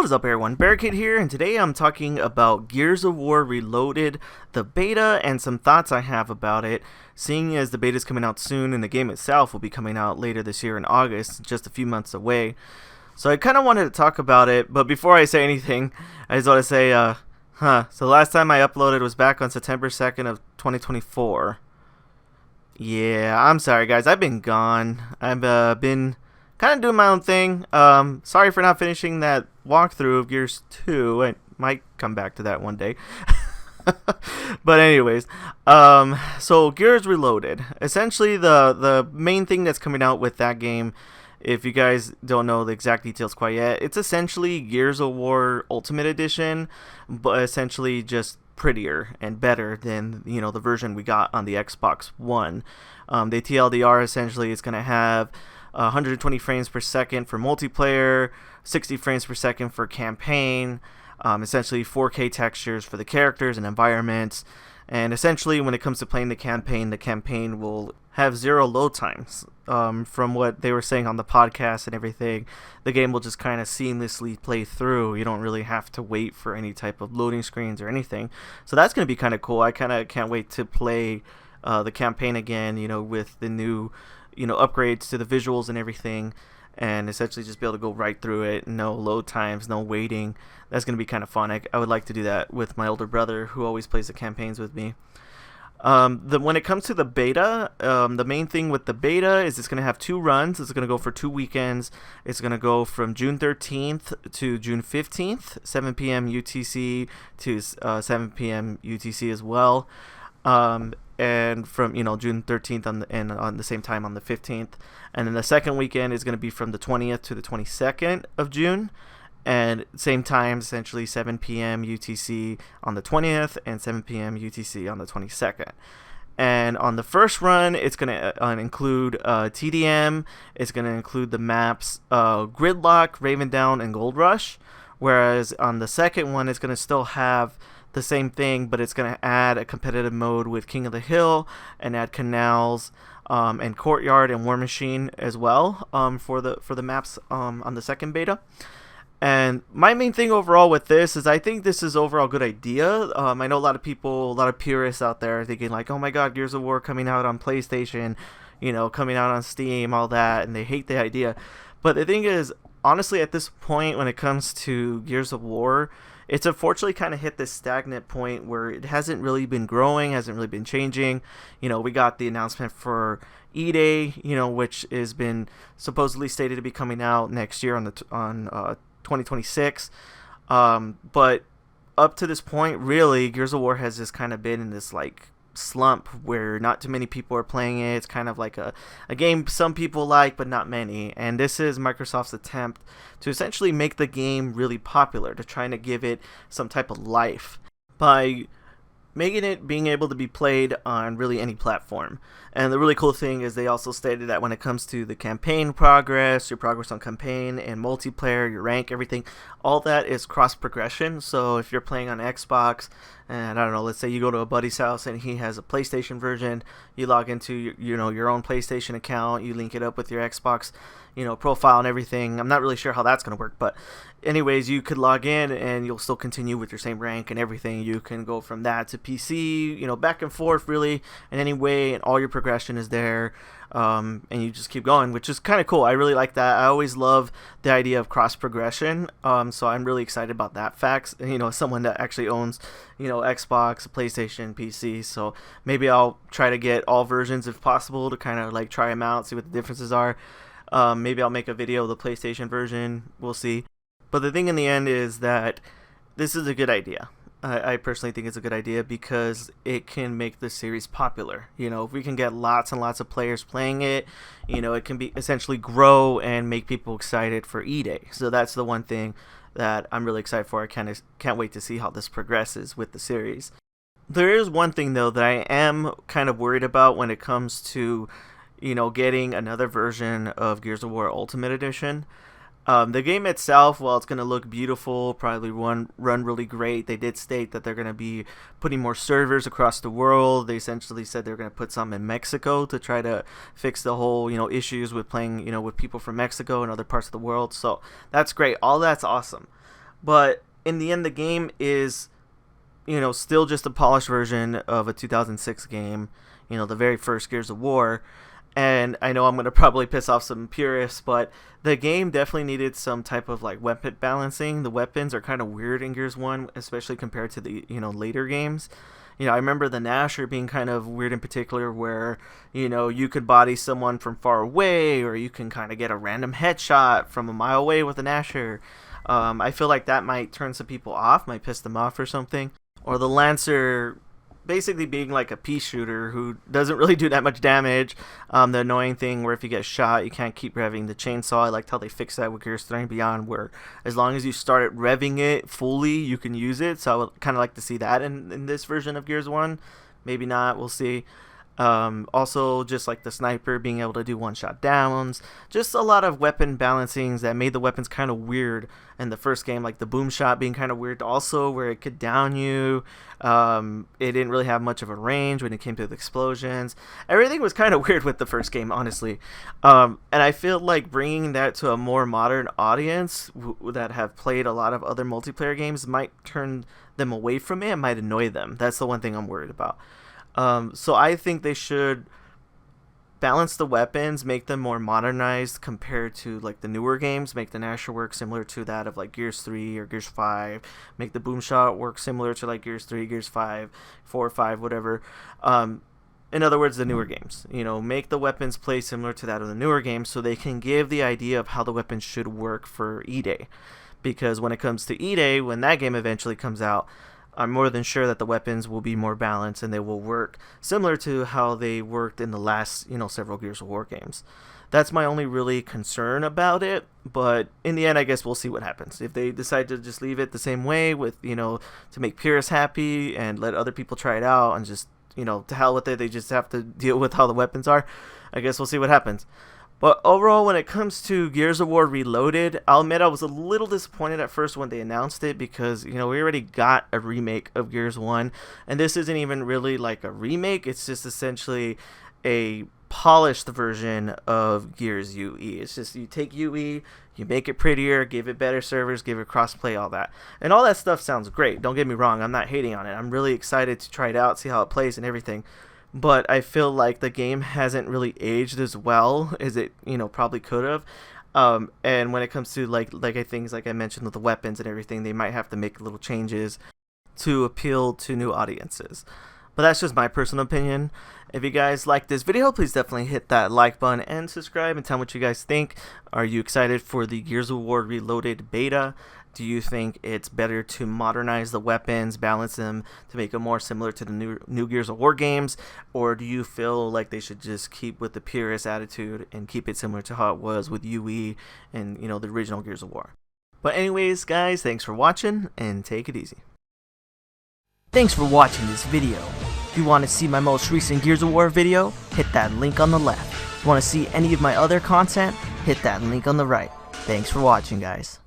What is up, everyone? Barricade here, and today I'm talking about Gears of War Reloaded, the beta, and some thoughts I have about it, seeing as the beta is coming out soon and the game itself will be coming out later this year in August, just a few months away. So I kind of wanted to talk about it, but before I say anything, I just want to say, so the last time I uploaded was back on September 2nd of 2024. Yeah, I'm sorry guys, I've been gone. I've been kind of doing my own thing. Sorry for not finishing that walkthrough of Gears 2. I might come back to that one day. But anyways, so Gears Reloaded. Essentially, the main thing that's coming out with that game, if you guys don't know the exact details quite yet, it's essentially Gears of War Ultimate Edition, but essentially just prettier and better than the version we got on the Xbox One. The TLDR essentially is going to have 120 frames per second for multiplayer, 60 frames per second for campaign, essentially 4K textures for the characters and environments, and essentially when it comes to playing the campaign will have zero load times. From what they were saying on the podcast and everything, the game will just kind of seamlessly play through. You don't really have to wait for any type of loading screens or anything. So that's going to be kind of cool. I kind of can't wait to play the campaign again, with the new upgrades to the visuals and everything, and essentially just be able to go right through it. No load times, no waiting. That's going to be kind of fun. I would like to do that with my older brother, who always plays the campaigns with me. When it comes to the beta, the main thing with the beta is it's going to have 2 runs. It's going to go for 2 weekends. It's going to go from June 13th to June 15th, 7 p.m. UTC to 7 p.m. UTC as well. And from June 13th on the same time on the 15th, and then the second weekend is going to be from the 20th to the 22nd of June, and same time, essentially 7 p.m. UTC on the 20th and 7 p.m. UTC on the 22nd. And on the first run, it's going to include TDM. It's going to include the maps Gridlock, Ravendown, and Gold Rush, whereas on the second one, it's going to still have the same thing, but it's going to add a competitive mode with King of the Hill and add Canals and Courtyard and War Machine as well for the maps on the second beta. And my main thing overall with this is I think this is overall a good idea. I know a lot of purists out there are thinking like, oh my god, Gears of War coming out on PlayStation, coming out on Steam, all that, and they hate the idea. But the thing is, honestly, at this point when it comes to Gears of War, it's unfortunately kind of hit this stagnant point where it hasn't really been growing, hasn't really been changing. We got the announcement for E-Day, which has been supposedly stated to be coming out next year on 2026. But up to this point, really, Gears of War has just kind of been in this slump where not too many people are playing it. It's kind of like a game some people like, but not many. And this is Microsoft's attempt to essentially make the game really popular, to trying to give it some type of life by making it being able to be played on really any platform. And the really cool thing is they also stated that when it comes to the campaign progress, your progress on campaign and multiplayer, your rank, everything, all that is cross progression. So if you're playing on Xbox and I don't know, let's say you go to a buddy's house and he has a PlayStation version, you log into your own PlayStation account, you link it up with your Xbox profile and everything. I'm not really sure how that's going to work, but anyways, you could log in and you'll still continue with your same rank and everything. You can go from that to PC, back and forth really in any way, and all your progression is there, and you just keep going, which is kind of cool. I really like that. I always love the idea of cross progression, so I'm really excited about that fact. Someone that actually owns Xbox, PlayStation, PC, so maybe I'll try to get all versions if possible to kind of try them out, see what the differences are. Maybe I'll make a video of the PlayStation version. We'll see. But the thing in the end is that this is a good idea. I personally think it's a good idea because it can make the series popular. If we can get lots and lots of players playing it, it can be essentially grow and make people excited for E-Day. So that's the one thing that I'm really excited for. I can't wait to see how this progresses with the series. There is one thing though that I am kind of worried about when it comes to getting another version of Gears of War Ultimate Edition. The game itself, while it's going to look beautiful, probably run really great, they did state that they're going to be putting more servers across the world. They essentially said they're going to put some in Mexico to try to fix the whole, issues with playing, with people from Mexico and other parts of the world. So that's great. All that's awesome. But in the end, the game is, still just a polished version of a 2006 game, the very first Gears of War. And I know I'm going to probably piss off some purists, but the game definitely needed some type of like weapon balancing. The weapons are kind of weird in Gears 1, especially compared to the, later games. I remember the Gnasher being kind of weird in particular, where, you could body someone from far away, or you can kind of get a random headshot from a mile away with a Gnasher. I feel like that might turn some people off, might piss them off or something. Or the Lancer basically being like a pea shooter who doesn't really do that much damage. The annoying thing where if you get shot, you can't keep revving the chainsaw. I liked how they fixed that with Gears 3 and Beyond, where as long as you started revving it fully, you can use it. So I would kind of like to see that in this version of Gears 1. Maybe not, we'll see. Also, just like the sniper being able to do one-shot downs, just a lot of weapon balancings that made the weapons kind of weird in the first game, like the boom shot being kind of weird also, where it could down you. It didn't really have much of a range when it came to the explosions. Everything was kind of weird with the first game, honestly. And I feel like bringing that to a more modern audience that have played a lot of other multiplayer games might turn them away from it. It might annoy them. That's the one thing I'm worried about. So I think they should balance the weapons, make them more modernized compared to like the newer games, make the Gnasher work similar to that of like Gears 3 or Gears 5, make the boom shot work similar to like Gears 3, Gears 5, 4, 5, whatever. In other words, the newer games, make the weapons play similar to that of the newer games so they can give the idea of how the weapons should work for E-Day. Because when it comes to E-Day, when that game eventually comes out, I'm more than sure that the weapons will be more balanced and they will work similar to how they worked in the last, several Gears of War games. That's my only really concern about it, but in the end, I guess we'll see what happens. If they decide to just leave it the same way with, to make purists happy and let other people try it out and just, to hell with it, they just have to deal with how the weapons are, I guess we'll see what happens. But overall, when it comes to Gears of War Reloaded, I'll admit I was a little disappointed at first when they announced it because, we already got a remake of Gears 1. And this isn't even really like a remake. It's just essentially a polished version of Gears UE. It's just you take UE, you make it prettier, give it better servers, give it crossplay, all that. And all that stuff sounds great. Don't get me wrong. I'm not hating on it. I'm really excited to try it out, see how it plays and everything. But I feel like the game hasn't really aged as well as it, probably could have. And when it comes to like things like I mentioned with the weapons and everything, they might have to make little changes to appeal to new audiences. But that's just my personal opinion. If you guys like this video, please definitely hit that like button and subscribe and tell me what you guys think. Are you excited for the Gears of War Reloaded beta? Do you think it's better to modernize the weapons, balance them to make them more similar to the new Gears of War games? Or do you feel like they should just keep with the purist attitude and keep it similar to how it was with UE and, the original Gears of War? But anyways, guys, thanks for watching and take it easy. Thanks for watching this video. If you want to see my most recent Gears of War video, hit that link on the left. If you want to see any of my other content, hit that link on the right. Thanks for watching, guys.